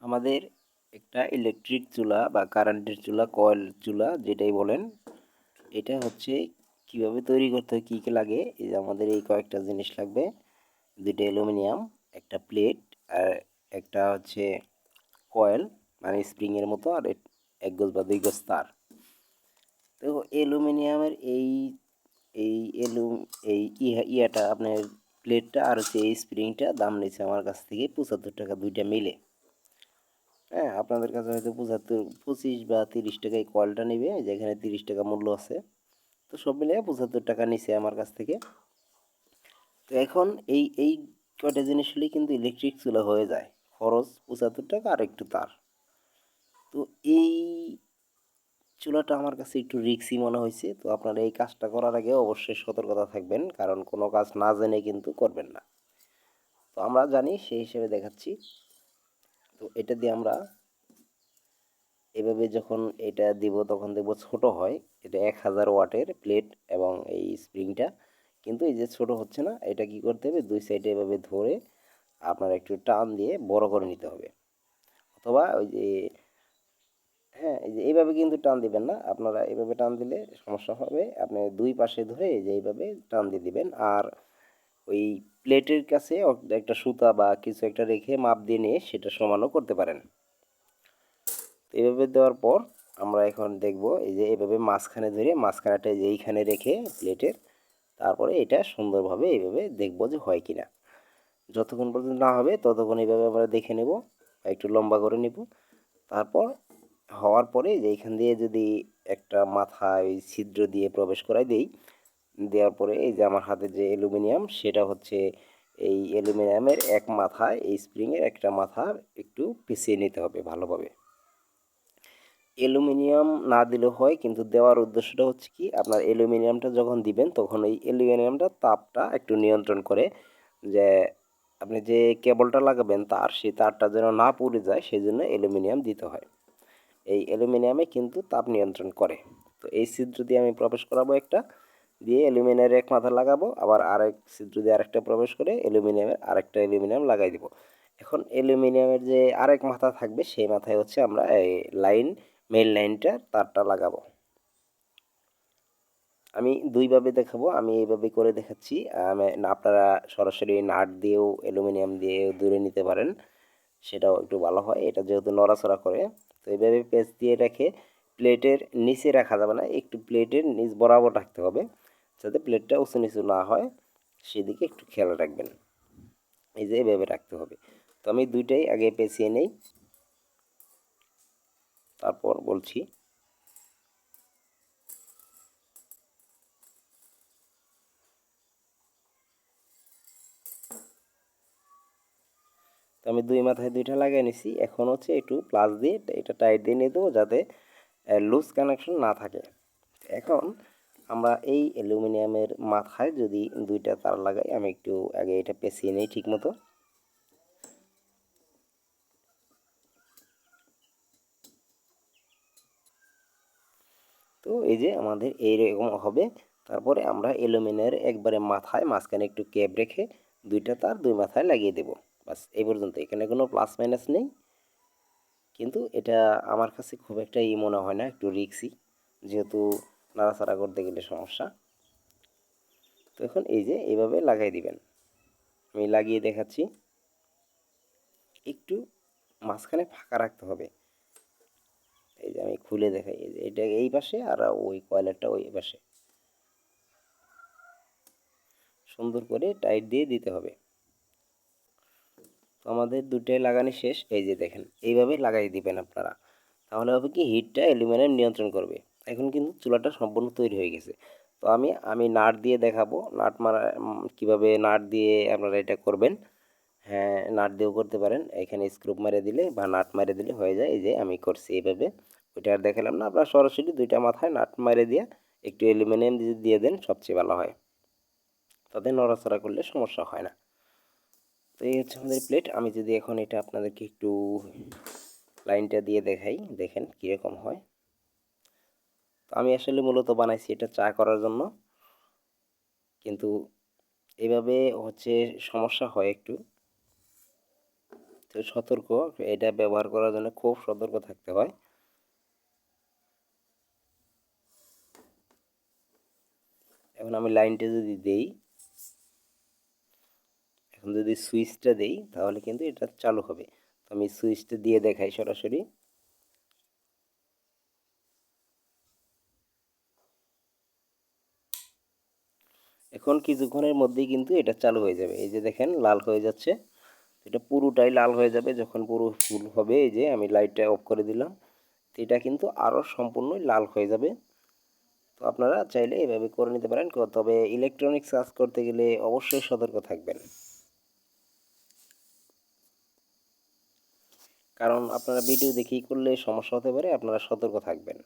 আমাদের একটা ইলেকট্রিক চুলা বা কারেন্টের চুলা, কয়েল চুলা যেটাই বলেন, এটা হচ্ছে কিভাবে তৈরি করতে হয়, কী কী লাগে। এই যে আমাদের এই কয়েকটা জিনিস লাগবে: দুইটা অ্যালুমিনিয়াম, একটা প্লেট, আর একটা হচ্ছে কয়েল মানে স্প্রিংয়ের মতো, আর এক গজ বা দুই গজ তার। তো অ্যালুমিনিয়ামের এই এই এলু এই ইয়াটা আপনার প্লেটটা আর হচ্ছে এই স্প্রিংটা দাম নিচ্ছে আমার কাছ থেকে 75 টাকা দুইটা মিলে। হ্যাঁ, আপনাদের কাছে হয়তো 25 বা 30 টাকা এই কয়েলটা নেবে, যেখানে 30 টাকা মূল্য আছে। তো সব মিলে 75 টাকা নিছে আমার কাছ থেকে। তো এখন এই কয়টা জিনিস হলেই কিন্তু ইলেকট্রিক চুলা হয়ে যায়। খরচ 75 টাকা আর একটু তার। তো এই চুলাটা আমার কাছে একটু রিস্কি মনে হয়েছে। তো আপনারা এই কাজটা করার আগে অবশ্যই সতর্কতা থাকবেন, কারণ কোনো কাজ না জেনে কিন্তু করবেন না। তো আমরা জানি সেই হিসেবে দেখাচ্ছি। তো এটা দিয়ে আমরা এভাবে যখন এটা দিব তখন দেখব ছোট হয়। এটা 1000 ওয়াটের প্লেট এবং এই স্প্রিংটা, কিন্তু এই যে ছোট হচ্ছে না, এটা কি করতে হবে, দুই সাইডে এভাবে ধরে আপনার একটু টান দিয়ে বড় করে নিতে হবে। অথবা ওই যে, হ্যাঁ, এই যে এইভাবে কিন্তু টান দিবেন না, আপনারা এইভাবে টান দিলে সমস্যা হবে। আপনি দুই পাশে ধরে এই যে এইভাবে টান দিয়ে দিবেন। আর ওই প্লেটের কাছে একটা সুতা বা কিছু একটা রেখে মাপ দিয়ে নিয়ে সেটা সমানও করতে পারেন। এভাবে দেওয়ার পর আমরা এখন দেখব, এই যে এভাবে মাঝখানে ধরে মাঝখানেটা যে এইখানে রেখে প্লেটের, তারপরে এটা সুন্দরভাবে এইভাবে দেখব যে হয় কিনা। যতক্ষণ পর্যন্ত না হবে ততক্ষণ এইভাবে আমরা দেখে নেব, একটু লম্বা করে নেব। তারপর হওয়ার পরে যে এইখান দিয়ে যদি একটা মাথায় ছিদ্র দিয়ে প্রবেশ করাই দেই, দেওয়ার পরে এই যে আমার হাতে যে অ্যালুমিনিয়াম, সেটা হচ্ছে এই অ্যালুমিনিয়ামের এক মাথায় এই স্প্রিংয়ের একটা মাথা একটু পিছিয়ে নিতে হবে ভালোভাবে। অ্যালুমিনিয়াম না দিলেও হয়, কিন্তু দেওয়ার উদ্দেশ্যটা হচ্ছে কি, আপনার অ্যালুমিনিয়ামটা যখন দিবেন তখন এই অ্যালুমিনিয়ামটা তাপটা একটু নিয়ন্ত্রণ করে, যে আপনি যে কেবলটা লাগাবেন তার, সেই তারটা যেন না পুড়ে যায়, সেই জন্য অ্যালুমিনিয়াম দিতে হয়। এই অ্যালুমিনিয়ামে কিন্তু তাপ নিয়ন্ত্রণ করে। তো এই ছিদ্র দিয়ে আমি প্রবেশ করাবো একটা, দিয়ে অ্যালুমিনিয়ামের এক মাথা লাগাবো, আবার আরেক ছিদ্র দিয়ে আরেকটা প্রবেশ করে অ্যালুমিনিয়ামের আরেকটা অ্যালুমিনিয়াম লাগাই দিব। এখন অ্যালুমিনিয়ামের যে আরেক মাথা থাকবে, সেই মাথায় হচ্ছে আমরা এই মেইন লাইনটা তারটা লাগাবো। আমি দুইভাবে দেখাবো, আমি এইভাবে করে দেখাচ্ছি। আপনারা সরাসরি নাট দিয়েও অ্যালুমিনিয়াম দিয়েও দূরে নিতে পারেন, সেটাও একটু ভালো হয়। এটা যেহেতু নড়াচড়া করে, তো এইভাবে পেঁচ দিয়ে রেখে প্লেটের নিচে রাখা যাবে না, একটু প্লেটের নিচ বরাবর রাখতে হবে, যাতে প্লেটটা উঁচু নিচু না হয়, সেদিকে একটু খেয়াল রাখবেন। এই যে এইভাবে রাখতে হবে। তো আমি দুইটাই আগে পেঁচিয়ে নেই, তারপর বলছি। তো আমি দুই মাথায় দুইটা লাগিয়ে নিছি। এখন হচ্ছে একটু প্লাস দিয়ে এটা টাইট দিয়ে নিয়ে দেবো, যাতে লুজ কানেকশন না থাকে। এখন আমরা এই অ্যালুমিনিয়ামের মাথায় যদি দুইটা তার লাগাই, আমি একটু আগে এটা পেঁচিয়ে নিই ঠিক মতো। তো এই যে আমাদের এইরকম হবে। তারপরে আমরা অ্যালুমিনিয়ামের একবারে মাথায় মাঝখানে একটু ক্যাপ রেখে দুইটা তার দুই মাথায় লাগিয়ে দেব। বাস এই পর্যন্ত, এখানে কোনো প্লাস মাইনাস নেই। কিন্তু এটা আমার কাছে খুব একটা মনে হয় না, একটু রিস্কি, যেহেতু নাড়াচাড়া করতে গেলে সমস্যা। তো এখন এই যে এইভাবে লাগাই দিবেন, আমি লাগিয়ে দেখাচ্ছি। একটু মাঝখানে ফাঁকা রাখতে হবে। এই যে আমি খুলে দেখাই, এই যে এটা এই পাশে আর ওই কয়লারটা ওই পাশে, সুন্দর করে টাইট দিয়ে দিতে হবে। তো আমাদের দুটোই লাগানো শেষ। এই যে দেখেন, এইভাবে লাগাই দিবেন আপনারা, তাহলে হবে কি, হিটটা অ্যালুমিনিয়াম নিয়ন্ত্রণ করবে। এখন কিন্তু চুলাটা সম্পূর্ণ তৈরি হয়ে গেছে। তো আমি নাট দিয়ে দেখাবো, নাট মারা কীভাবে নাট দিয়ে আপনারা এটা করবেন। হ্যাঁ, নাট দিয়েও করতে পারেন, এখানে স্ক্রুপ মেরে দিলে বা নাট মেরে দিলে হয়ে যায়। এই যে আমি করছি এইভাবে, ওইটা আর দেখালাম না। আপনারা সরাসরি দুইটা মাথায় নাট মেরে দিয়ে একটু অ্যালুমিনিয়াম দিয়ে দেন, সবচেয়ে ভালো হয়, তাতে নড়াচড়া করলে সমস্যা হয় না। তো এই হচ্ছে আমাদের প্লেট। আমি যদি এখন এটা আপনাদেরকে একটু লাইনটা দিয়ে দেখাই, দেখেন কীরকম হয়। তো আমি আসলে মূলত বানাইছি এটা চা করার জন্য, কিন্তু এভাবে হচ্ছে সমস্যা হয় একটু। তো সতর্ক, এটা ব্যবহার করার জন্য খুব সতর্ক থাকতে হয়। এখন আমি লাইনটা যদি দেই, এখন যদি সুইচটা দেই তাহলে কিন্তু এটা চালু হবে। তো আমি সুইচটা দিয়ে দেখাই সরাসরি। এখন কিছুক্ষণের মধ্যেই কিন্তু এটা চালু হয়ে যাবে। এই যে দেখেন লাল হয়ে যাচ্ছে, এটা পুরোটাই লাল হয়ে যাবে যখন পুরো ফুল হবে। এই যে আমি লাইটটা অফ করে দিলাম, তো এটা কিন্তু আরও সম্পূর্ণই লাল হয়ে যাবে। তো আপনারা চাইলে এভাবে করে নিতে পারেন, তবে ইলেকট্রনিক্স কাজ করতে গেলে অবশ্যই সতর্ক থাকবেন, কারণ আপনারা ভিডিও দেখেই করলে সমস্যা হতে পারে, আপনারা সতর্ক থাকবেন।